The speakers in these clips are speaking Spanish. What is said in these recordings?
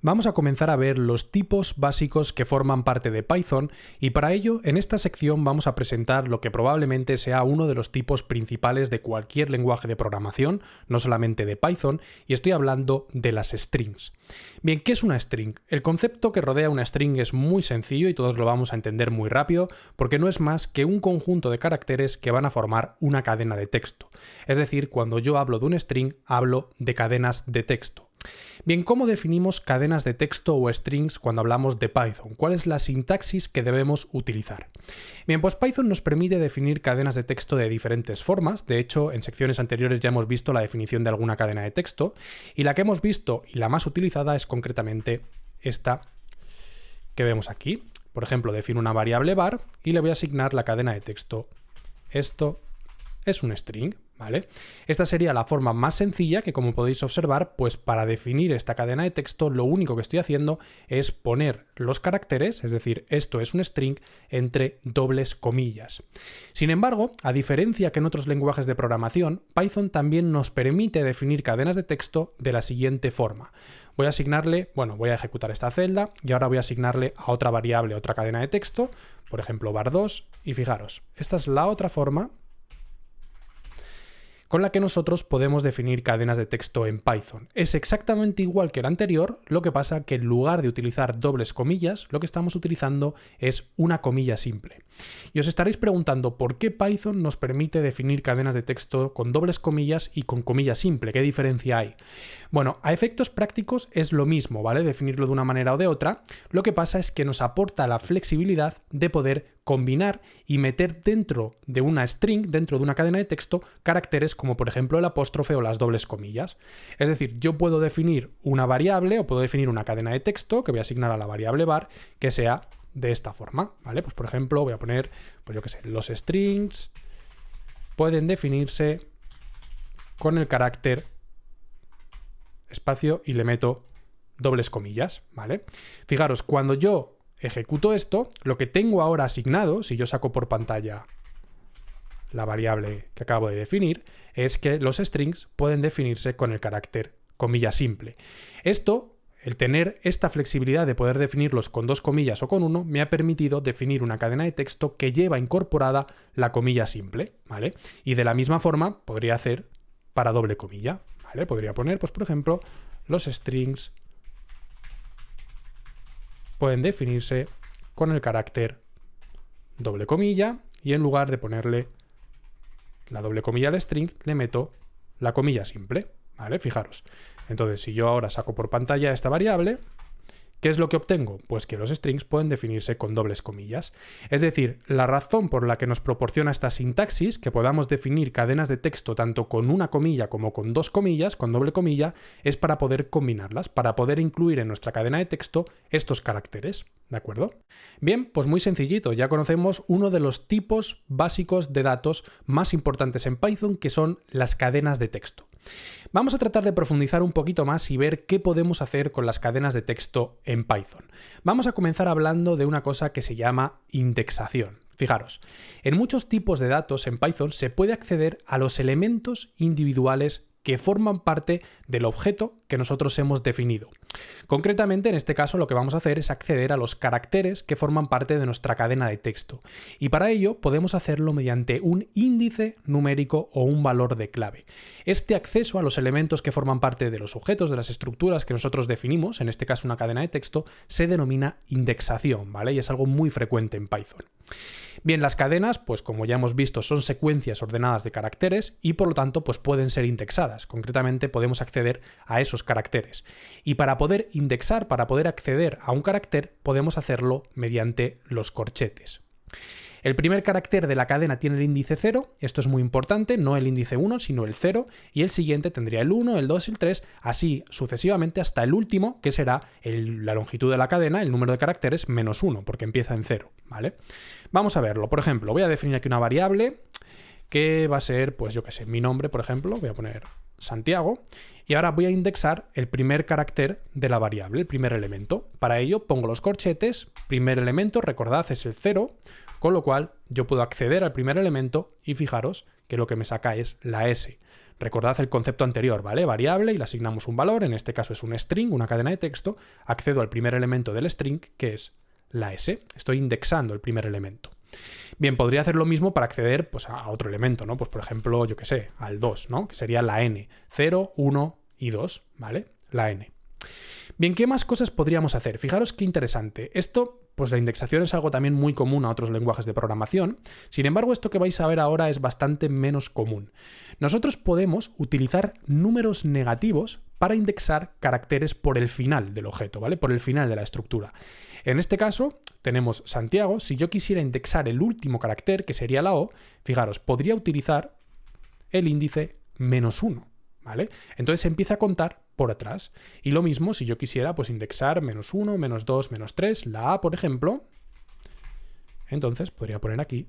Vamos a comenzar a ver los tipos básicos que forman parte de Python y para ello en esta sección vamos a presentar lo que probablemente sea uno de los tipos principales de cualquier lenguaje de programación, no solamente de Python, y estoy hablando de las strings. Bien, ¿qué es una string? El concepto que rodea una string es muy sencillo y todos lo vamos a entender muy rápido porque no es más que un conjunto de caracteres que van a formar una cadena de texto. Es decir, cuando yo hablo de un string, hablo de cadenas de texto. Bien, ¿cómo definimos cadenas de texto o strings cuando hablamos de Python? ¿Cuál es la sintaxis que debemos utilizar? Bien, pues Python nos permite definir cadenas de texto de diferentes formas. De hecho, en secciones anteriores ya hemos visto la definición de alguna cadena de texto y la que hemos visto y la más utilizada es concretamente esta que vemos aquí. Por ejemplo, defino una variable var y le voy a asignar la cadena de texto. Esto es un string, ¿vale? Esta sería la forma más sencilla que, como podéis observar, pues para definir esta cadena de texto lo único que estoy haciendo es poner los caracteres, es decir, esto es un string, entre dobles comillas. Sin embargo, a diferencia que en otros lenguajes de programación, Python también nos permite definir cadenas de texto de la siguiente forma. Voy a asignarle, voy a ejecutar esta celda y ahora voy a asignarle a otra variable otra cadena de texto, por ejemplo var2, y fijaros, esta es la otra forma con la que nosotros podemos definir cadenas de texto en Python. Es exactamente igual que el anterior, lo que pasa que en lugar de utilizar dobles comillas, lo que estamos utilizando es una comilla simple. Y os estaréis preguntando por qué Python nos permite definir cadenas de texto con dobles comillas y con comilla simple. ¿Qué diferencia hay? Bueno, a efectos prácticos es lo mismo, ¿vale? Definirlo de una manera o de otra. Lo que pasa es que nos aporta la flexibilidad de poder combinar y meter dentro de una string, dentro de una cadena de texto, caracteres como por ejemplo el apóstrofe o las dobles comillas. Es decir, yo puedo definir una variable o puedo definir una cadena de texto que voy a asignar a la variable var que sea de esta forma, ¿vale? Pues por ejemplo voy a poner, pues yo qué sé, los strings pueden definirse con el carácter espacio y le meto dobles comillas, ¿vale? Fijaros, cuando yo ejecuto esto, lo que tengo ahora asignado, si yo saco por pantalla la variable que acabo de definir, es que los strings pueden definirse con el carácter comilla simple. Esto, el tener esta flexibilidad de poder definirlos con dos comillas o con uno, me ha permitido definir una cadena de texto que lleva incorporada la comilla simple, ¿vale? Y de la misma forma podría hacer para doble comilla, ¿vale? Podría poner, pues por ejemplo, los strings pueden definirse con el carácter doble comilla y en lugar de ponerle la doble comilla al string, le meto la comilla simple, ¿vale? Fijaros. Entonces, si yo ahora saco por pantalla esta variable, ¿qué es lo que obtengo? Pues que los strings pueden definirse con dobles comillas. Es decir, la razón por la que nos proporciona esta sintaxis, que podamos definir cadenas de texto tanto con una comilla como con dos comillas, con doble comilla, es para poder combinarlas, para poder incluir en nuestra cadena de texto estos caracteres, ¿de acuerdo? Bien, pues muy sencillito, ya conocemos uno de los tipos básicos de datos más importantes en Python, que son las cadenas de texto. Vamos a tratar de profundizar un poquito más y ver qué podemos hacer con las cadenas de texto en Python. Vamos a comenzar hablando de una cosa que se llama indexación. Fijaros, en muchos tipos de datos en Python se puede acceder a los elementos individuales que forman parte del objeto que nosotros hemos definido. Concretamente, en este caso, lo que vamos a hacer es acceder a los caracteres que forman parte de nuestra cadena de texto. Y para ello podemos hacerlo mediante un índice numérico o un valor de clave. Este acceso a los elementos que forman parte de los objetos, de las estructuras que nosotros definimos, en este caso una cadena de texto, se denomina indexación, ¿vale? Y es algo muy frecuente en Python. Bien, las cadenas, pues como ya hemos visto, son secuencias ordenadas de caracteres y por lo tanto pues pueden ser indexadas. Concretamente podemos acceder a esos caracteres. Y para poder indexar, para poder acceder a un carácter, podemos hacerlo mediante los corchetes. El primer carácter de la cadena tiene el índice 0, esto es muy importante, no el índice 1, sino el 0, y el siguiente tendría el 1, el 2, el 3, así sucesivamente hasta el último, que será la longitud de la cadena, el número de caracteres, menos 1, porque empieza en 0, ¿vale? Vamos a verlo. Por ejemplo, voy a definir aquí una variable que va a ser, pues yo qué sé, mi nombre, por ejemplo, voy a poner Santiago, y ahora voy a indexar el primer carácter de la variable, el primer elemento. Para ello pongo los corchetes, primer elemento, recordad, es el 0, con lo cual yo puedo acceder al primer elemento y fijaros que lo que me saca es la S. Recordad el concepto anterior, ¿vale? Variable y le asignamos un valor, en este caso es un string, una cadena de texto, accedo al primer elemento del string, que es la S. Estoy indexando el primer elemento. Bien, podría hacer lo mismo para acceder pues, a otro elemento, ¿no? Pues por ejemplo, yo qué sé, al 2, ¿no? Que sería la n. 0, 1 y 2, ¿vale? La n. Bien, ¿qué más cosas podríamos hacer? Fijaros qué interesante. Esto, pues la indexación es algo también muy común a otros lenguajes de programación. Sin embargo, esto que vais a ver ahora es bastante menos común. Nosotros podemos utilizar números negativos para indexar caracteres por el final del objeto, ¿vale? Por el final de la estructura. En este caso, tenemos Santiago. Si yo quisiera indexar el último carácter, que sería la O, fijaros, podría utilizar el índice -1, ¿vale? Entonces se empieza a contar por atrás. Y lo mismo si yo quisiera pues indexar -1, -2, -3, la A, por ejemplo, entonces podría poner aquí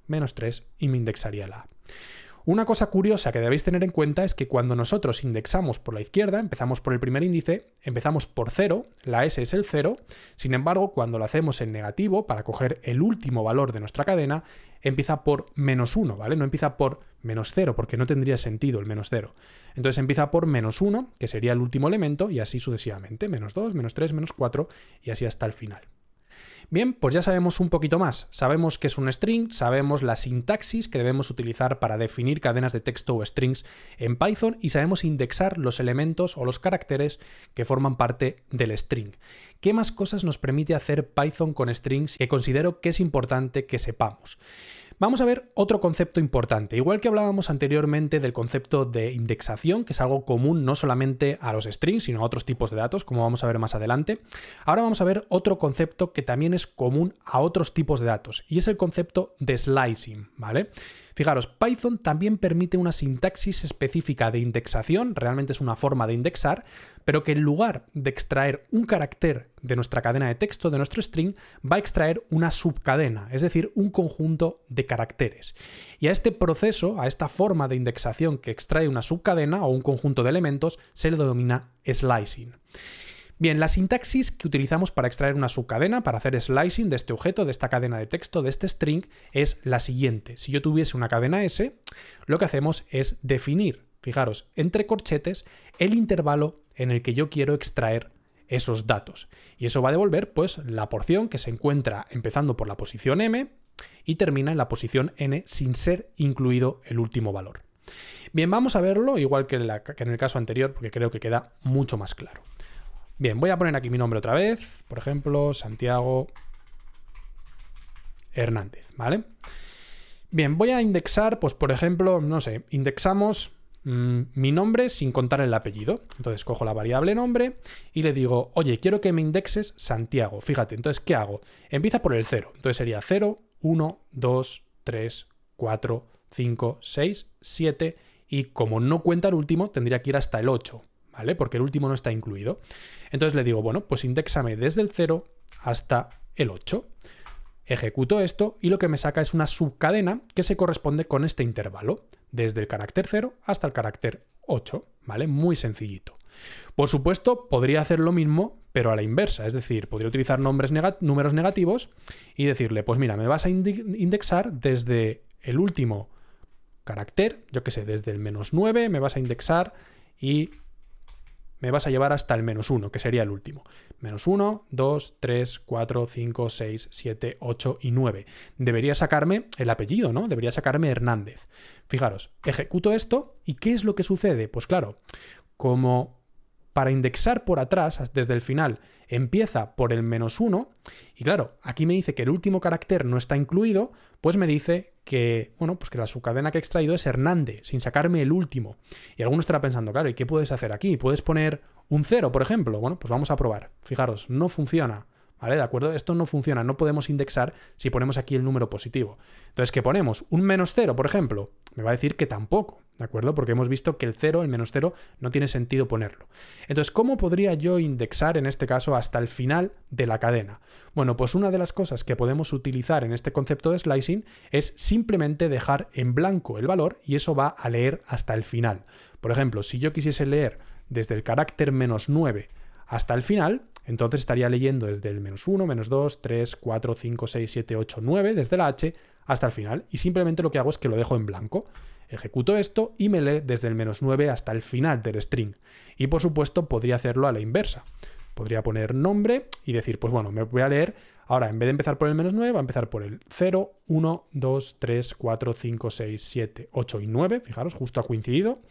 -3 y me indexaría la A. Una cosa curiosa que debéis tener en cuenta es que cuando nosotros indexamos por la izquierda, empezamos por el primer índice, empezamos por 0, la S es el 0, sin embargo, cuando lo hacemos en negativo, para coger el último valor de nuestra cadena, empieza por -1, ¿vale? No empieza por -0, porque no tendría sentido el -0. Entonces empieza por -1, que sería el último elemento, y así sucesivamente, -2, -3, -4, y así hasta el final. Bien, pues ya sabemos un poquito más. Sabemos que es un string, sabemos la sintaxis que debemos utilizar para definir cadenas de texto o strings en Python y sabemos indexar los elementos o los caracteres que forman parte del string. ¿Qué más cosas nos permite hacer Python con strings que considero que es importante que sepamos? Vamos a ver otro concepto importante. Igual que hablábamos anteriormente del concepto de indexación, que es algo común no solamente a los strings, sino a otros tipos de datos, como vamos a ver más adelante, ahora vamos a ver otro concepto que también es común a otros tipos de datos, y es el concepto de slicing, ¿vale? Fijaros, Python también permite una sintaxis específica de indexación, realmente es una forma de indexar, pero que en lugar de extraer un carácter de nuestra cadena de texto, de nuestro string, va a extraer una subcadena, es decir, un conjunto de caracteres. Y a este proceso, a esta forma de indexación que extrae una subcadena o un conjunto de elementos, se le denomina slicing. Bien, la sintaxis que utilizamos para extraer una subcadena, para hacer slicing de este objeto, de esta cadena de texto, de este string, es la siguiente. Si yo tuviese una cadena S, lo que hacemos es definir, fijaros, entre corchetes, el intervalo en el que yo quiero extraer esos datos. Y eso va a devolver, pues, la porción que se encuentra empezando por la posición M y termina en la posición N sin ser incluido el último valor. Bien, vamos a verlo igual que en el caso anterior, porque creo que queda mucho más claro. Bien, voy a poner aquí mi nombre otra vez, por ejemplo, Santiago Hernández, ¿vale? Bien, voy a indexar, pues por ejemplo, no sé, indexamos mi nombre sin contar el apellido. Entonces cojo la variable nombre y le digo, oye, quiero que me indexes Santiago. Fíjate, entonces, ¿qué hago? Empieza por el 0. Entonces sería 0, 1, 2, 3, 4, 5, 6, 7 y como no cuenta el último, tendría que ir hasta el 8. ¿Vale? Porque el último no está incluido. Entonces le digo, bueno, pues indéxame desde el 0 hasta el 8. Ejecuto esto y lo que me saca es una subcadena que se corresponde con este intervalo, desde el carácter 0 hasta el carácter 8, ¿vale? Muy sencillito. Por supuesto, podría hacer lo mismo, pero a la inversa, es decir, podría utilizar números negativos y decirle, pues mira, me vas a indexar desde el último carácter, yo qué sé, desde el -9 me vas a indexar y me vas a llevar hasta el -1, que sería el último. -1, 2, 3, 4, 5, 6, 7, 8 y 9. Debería sacarme el apellido, ¿no? Debería sacarme Hernández. Fijaros, ejecuto esto y ¿qué es lo que sucede? Pues claro, como para indexar por atrás, desde el final, empieza por el -1, y claro, aquí me dice que el último carácter no está incluido, pues me dice que, bueno, pues que la subcadena que he extraído es Hernández, sin sacarme el último. Y alguno estará pensando, claro, ¿y qué puedes hacer aquí? ¿Puedes poner un 0, por ejemplo? Bueno, pues vamos a probar. Fijaros, no funciona. ¿Vale? ¿De acuerdo? Esto no funciona, no podemos indexar si ponemos aquí el número positivo. Entonces, ¿qué ponemos? ¿Un -0, por ejemplo? Me va a decir que tampoco, ¿de acuerdo? Porque hemos visto que el 0, el -0, no tiene sentido ponerlo. Entonces, ¿cómo podría yo indexar, en este caso, hasta el final de la cadena? Bueno, pues una de las cosas que podemos utilizar en este concepto de slicing es simplemente dejar en blanco el valor y eso va a leer hasta el final. Por ejemplo, si yo quisiese leer desde el carácter -9 hasta el final, entonces estaría leyendo desde el -1, -2, 3, 4, 5, 6, 7, 8, 9, desde la H hasta el final. Y simplemente lo que hago es que lo dejo en blanco. Ejecuto esto y me lee desde el -9 hasta el final del string. Y por supuesto podría hacerlo a la inversa. Podría poner nombre y decir, pues bueno, me voy a leer, ahora en vez de empezar por el -9, va a empezar por el 0, 1, 2, 3, 4, 5, 6, 7, 8 y 9. Fijaros, justo ha coincidido.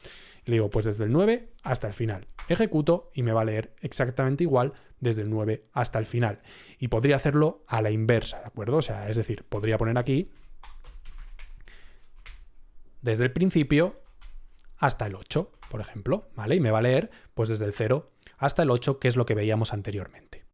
Le digo, pues desde el 9 hasta el final. Ejecuto y me va a leer exactamente igual desde el 9 hasta el final. Y podría hacerlo a la inversa, ¿de acuerdo? O sea, es decir, podría poner aquí desde el principio hasta el 8, por ejemplo, ¿vale? Y me va a leer pues desde el 0 hasta el 8, que es lo que veíamos anteriormente.